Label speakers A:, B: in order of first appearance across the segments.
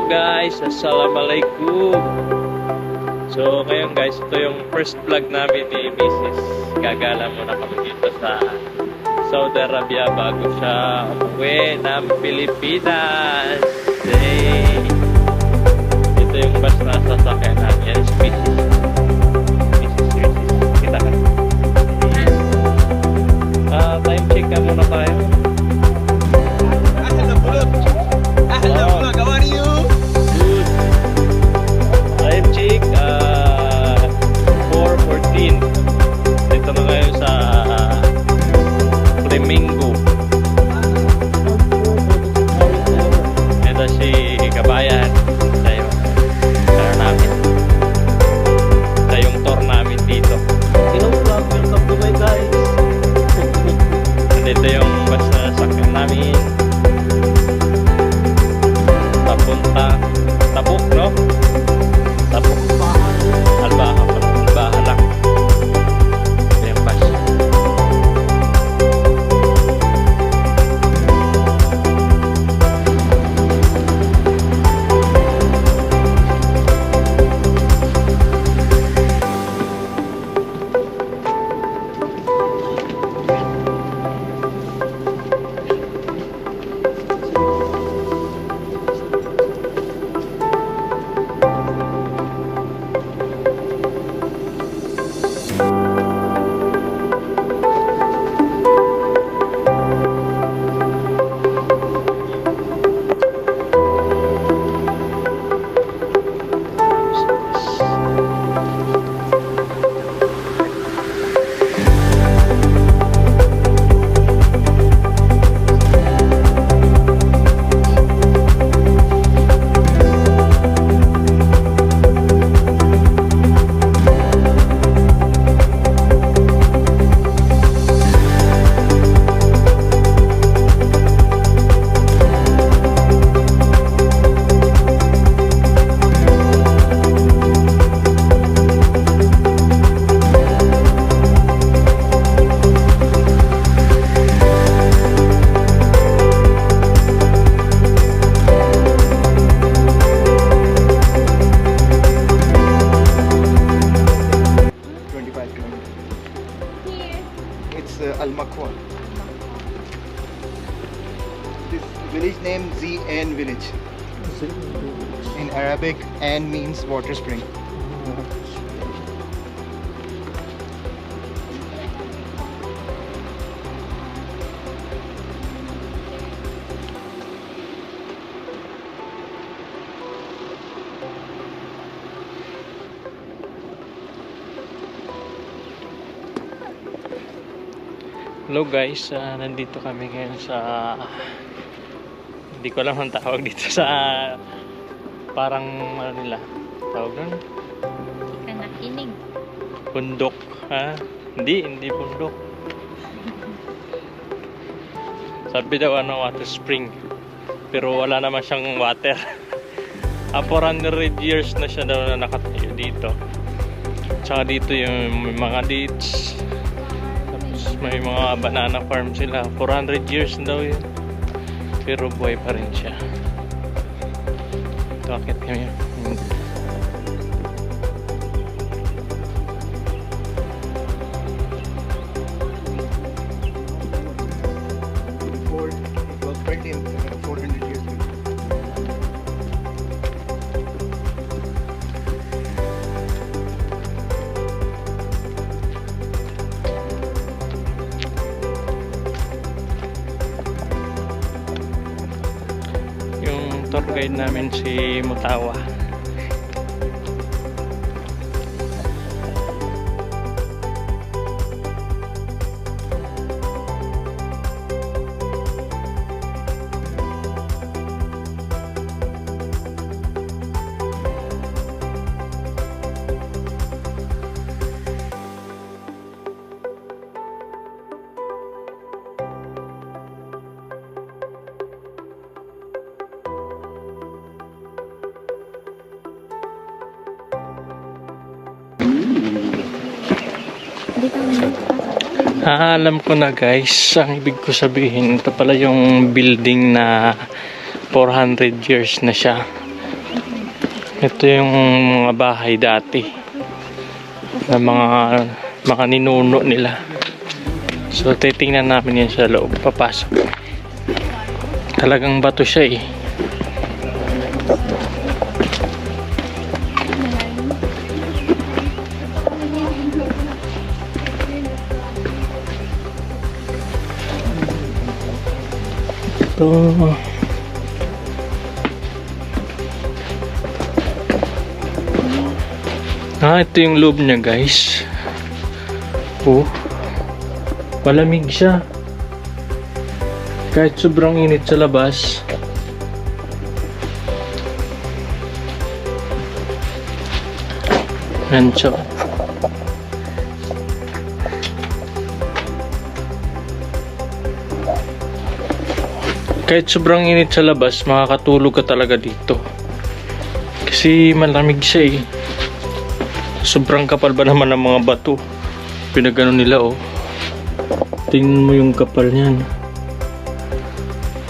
A: guys, assalamualaikum. So ngayon guys, ito yung first vlog namin ni Mrs. Gagala muna kami dito sa Saudi Arabia bago siya umuwi ng Pilipinas. Hey! Ito yung bus na sasakyan namin. Yan is Mrs. Kita ka. Time check ka muna tayo.
B: How are you?
A: Good. Time check 4:14. Dito na ngayon sa Flamingo. Ito si Kabayan. Ito yung car namin. Ito yung tour namin dito.
B: Hello vlog, welcome to my guys.
A: Dito yung basta sakyan namin. Papunta Tabuk, no? Tabuk. Albaha pa. Albaha lang. Ito yung bus.
B: It's Al Makwa. This village name ZN village. In Arabic, An means water spring.
A: Hello guys, nandito kami ngayon sa hindi ko alam ang tawag dito sa parang ano nila tawag doon?
C: Kanakinig.
A: Bundok, ha? Hindi bundok. Sabi daw water spring, pero wala naman siyang water. 400 years na siya daw na nakatayo dito. Tsaka dito yung mga dates. May mga banana farm sila. 400 years daw yun. Pero buhay pa rin siya. Ito, akit kami.
B: Before it was built in 400 years ago.
A: Yung tour guide namin si Mutawa. Alam ko na guys, ang ibig ko sabihin, ito pala yung building na 400 years na siya. Ito yung mga bahay dati na mga ninuno nila. So titingnan namin yan sa loob. Papasok. Talagang bato siya eh. Ito. Ito yung loob niya, guys. Oh. Malamig siya. Kahit sobrang init sa labas. Yan siya. Kahit sobrang init sa labas, makakatulog ka talaga dito. Kasi malamig siya eh. Sobrang kapal ba naman ng mga bato. Pinagano nila oh. Tingnan mo yung kapal niyan.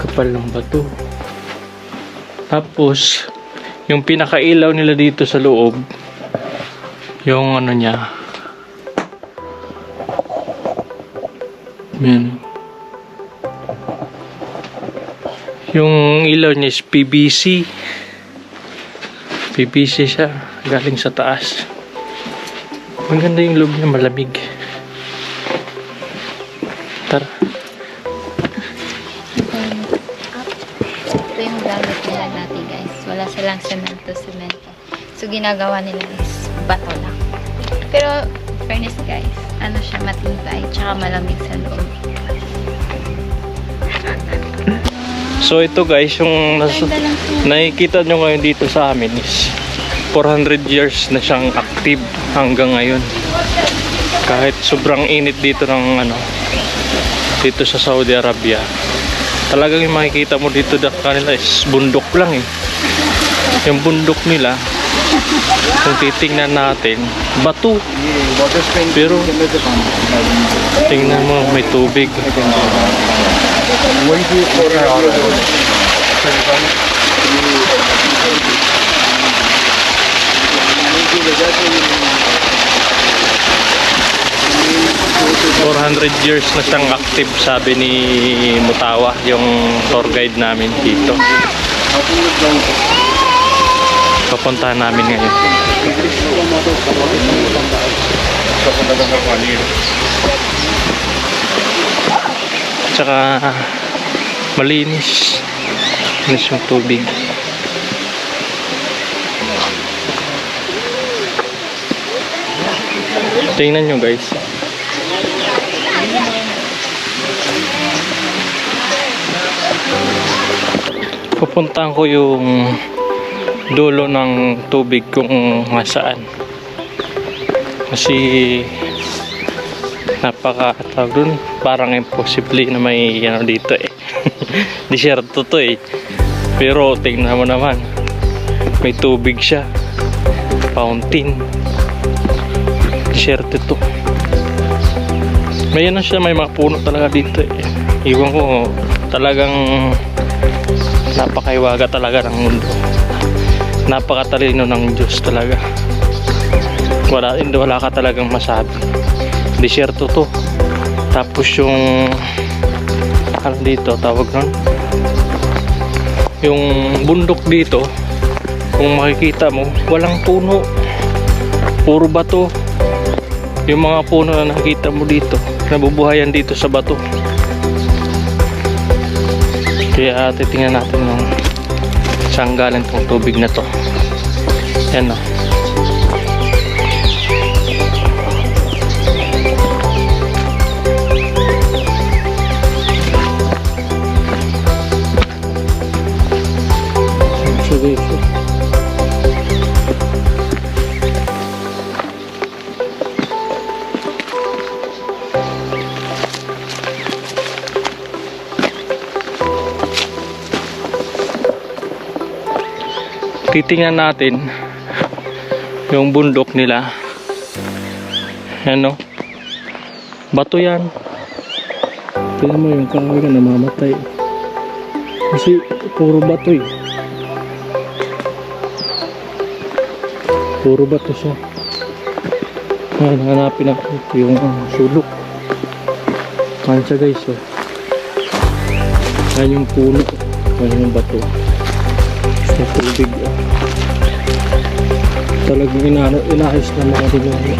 A: Kapal ng bato. Tapos, yung pinakailaw nila dito sa loob, yung ano niya. Yan. Yung ilaw niya is PVC. PVC siya. Galing sa taas. Maganda yung loob niya, malamig. Tara.
C: Ito yung gamit nila dati, guys. Wala silang semento. So, ginagawa nila is bato lang. Pero, fairness, guys, ano siya, matibay, tsaka malamig sa loob.
A: So ito guys, yung nakikita nyo ngayon dito sa amin is 400 years na siyang active hanggang ngayon. Kahit sobrang init dito ng dito sa Saudi Arabia. Talagang yung makikita mo dito sa kanila is bundok lang eh. Yung bundok nila, kung titingnan natin, bato. Pero tingnan mo, may tubig. 400 years na siyang active, sabi ni Mutawa, yung tour guide namin dito. Papuntahan namin ngayon. Tsaka malinis. Malinis yung tubig. Tingnan nyo guys. Pupuntahan ko yung dulo ng tubig kung nasaan. Kasi napakatawag dun, parang imposible na may dito eh. Disyerto to eh. Pero tingnan mo naman, may tubig siya, fountain. Disyerto to. May siya, may mga puno talaga dito eh. Iwan ko, talagang napakaiwaga talaga ng mundo. Napakatalino ng Diyos talaga. Wala ka talagang masabi. Disyerto to. Tapos yung dito tawag nun, yung bundok dito, kung makikita mo, walang puno, puro bato. Yung mga puno na nakikita mo dito, nabubuhayan dito sa bato. Kaya titingnan natin yung saan galing tong tubig na to. Yan o. Titingnan natin yung bundok nila. Ano? Bato yan. Tingnan mo yung kahoy na namamatay. Kasi puro bato eh. Puro bato siya. Ayan, hanapin natin yung sulok. Ayan siya guys, oh. Ayan yung puno. Ayan yung bato. Sa tubig, oh. Talagang inahis na mga dinami.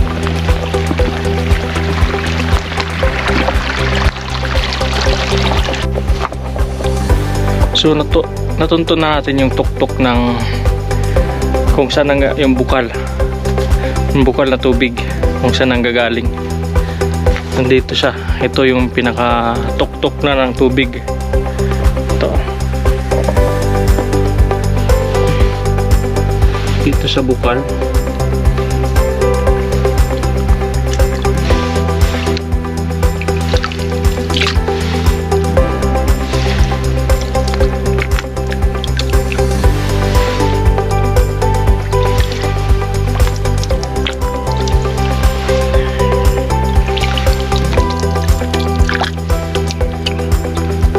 A: So natunto na natin yung tuktok ng kung saan yung bukal. Yung bukal na tubig kung saan nanggagaling. Nandito siya. Ito yung pinaka tuktok na ng tubig. Ito. Dito sa bukal.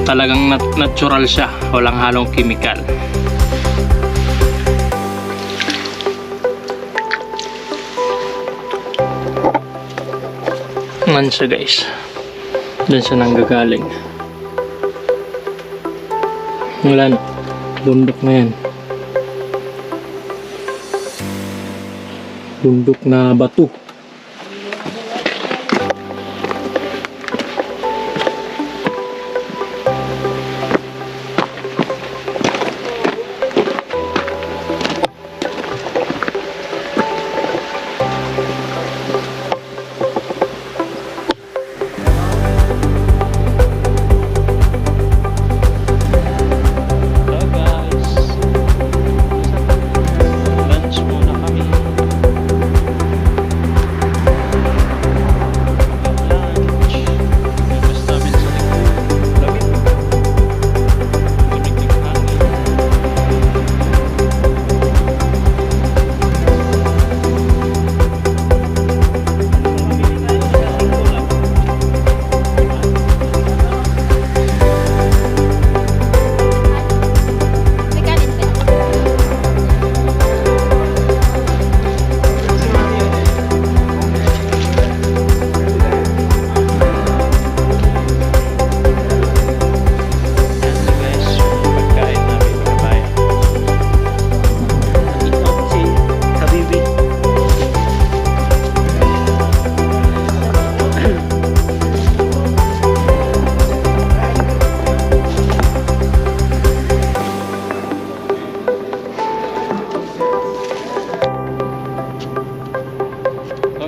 A: Talagang natural siya, walang halong chemical. Yan siya guys, dyan siya nanggagaling. Wala na, bundok na yan, bundok na bato.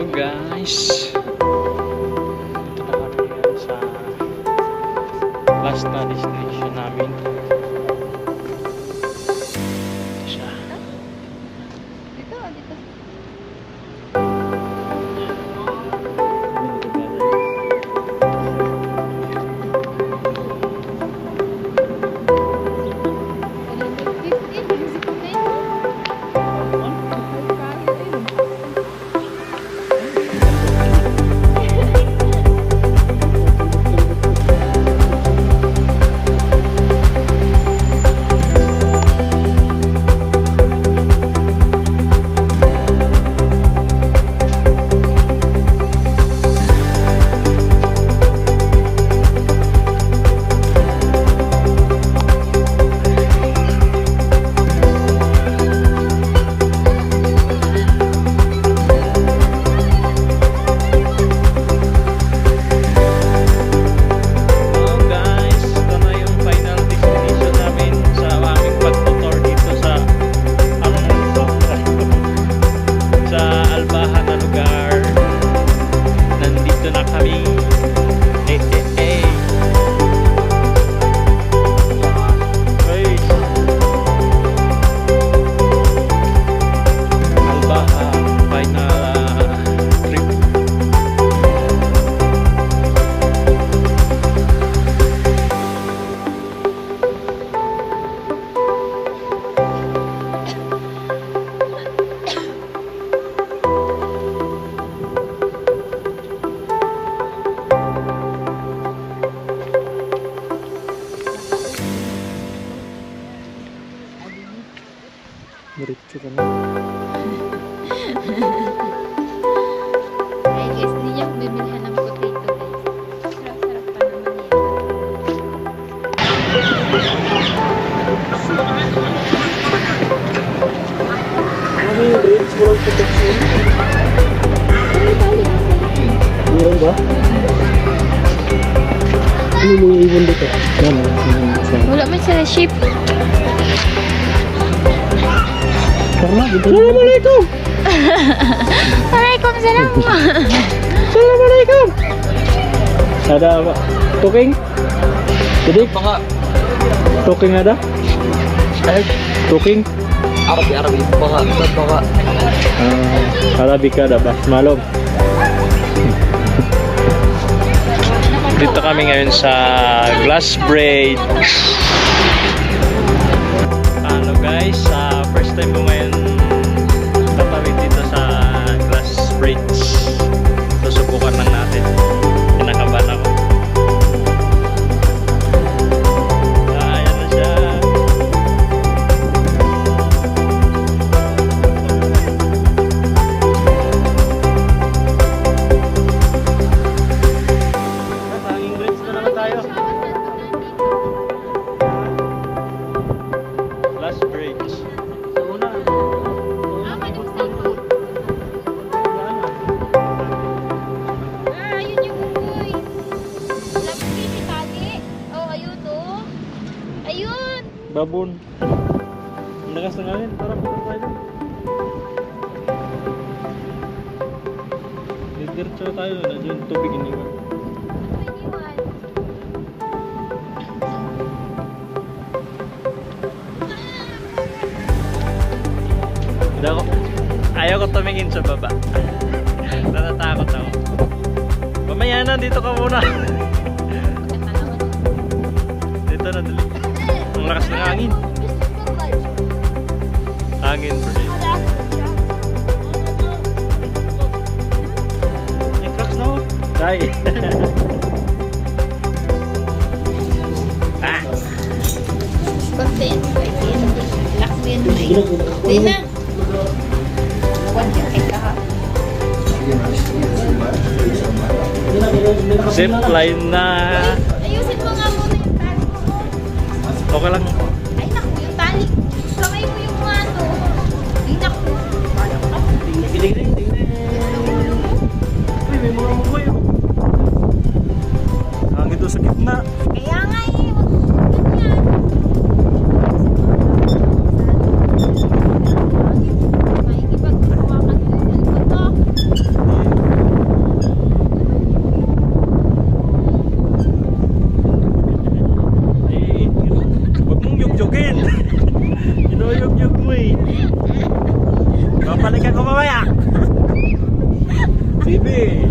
A: Guys, dito na kami sa last na destination namin. Ito siya.
C: Dito, dito.
A: Diretso ka na.
D: Meron ba? Ano mo yung ibon dito?
C: Wala man sila ship.
D: Karna, dito. Assalamualaikum!
C: Waalaikumsalam.
D: Assalamualaikum! Ada apa? Tuking? Jadi
B: Baka
D: tuking ada? Tuking?
B: Arabi. Baka.
D: Arabica ada ba? Malong.
A: Dito kami ngayon sa Glass Bridge. Ano guys, first time ko ngayon tatawid dito sa Glass Bridge. Susubukan lang natin. Kinakabahan ako. Ayan na siya. Hanging bridge na naman tayo. Glass Bridge. Sa una.
C: Ayun yung umoy. Alam mo, si Tagi. Oh, ayun oh. Ayun.
D: Babon. Ang lakas ng hangin. Tara, punta tayo. Diretso tayo. Nandiyan yung tubig iniwan.
C: Iniwan.
A: Ayaw ko tumingin sa baba. Natatakot ako. Mamaya na, dito ka muna. Dito na, dali. Ang lakas ng hangin. Hangin, bro. May cracks na ako.
D: Tay.
A: Ah!
C: Content. Relax mo yun. Hindi na.
A: Zipline na.
C: Ayusin mo nga muna yung tali mo.
A: Okay lang.
C: Ay, naku, yung tali. Kamay mo yung mga ano. Ay, naku. Parang ka.
A: Tingnan. Uy, may mga mukoy. Hangin doon sa gitna.
C: Kaya nga eh. Huwag mo ganyan. Makikipaghawakan mo yung cellphone mo.
A: Eh, huwag mong yugyugin. Inuyugyug mo eh. Babalikan ko mamaya. Sige.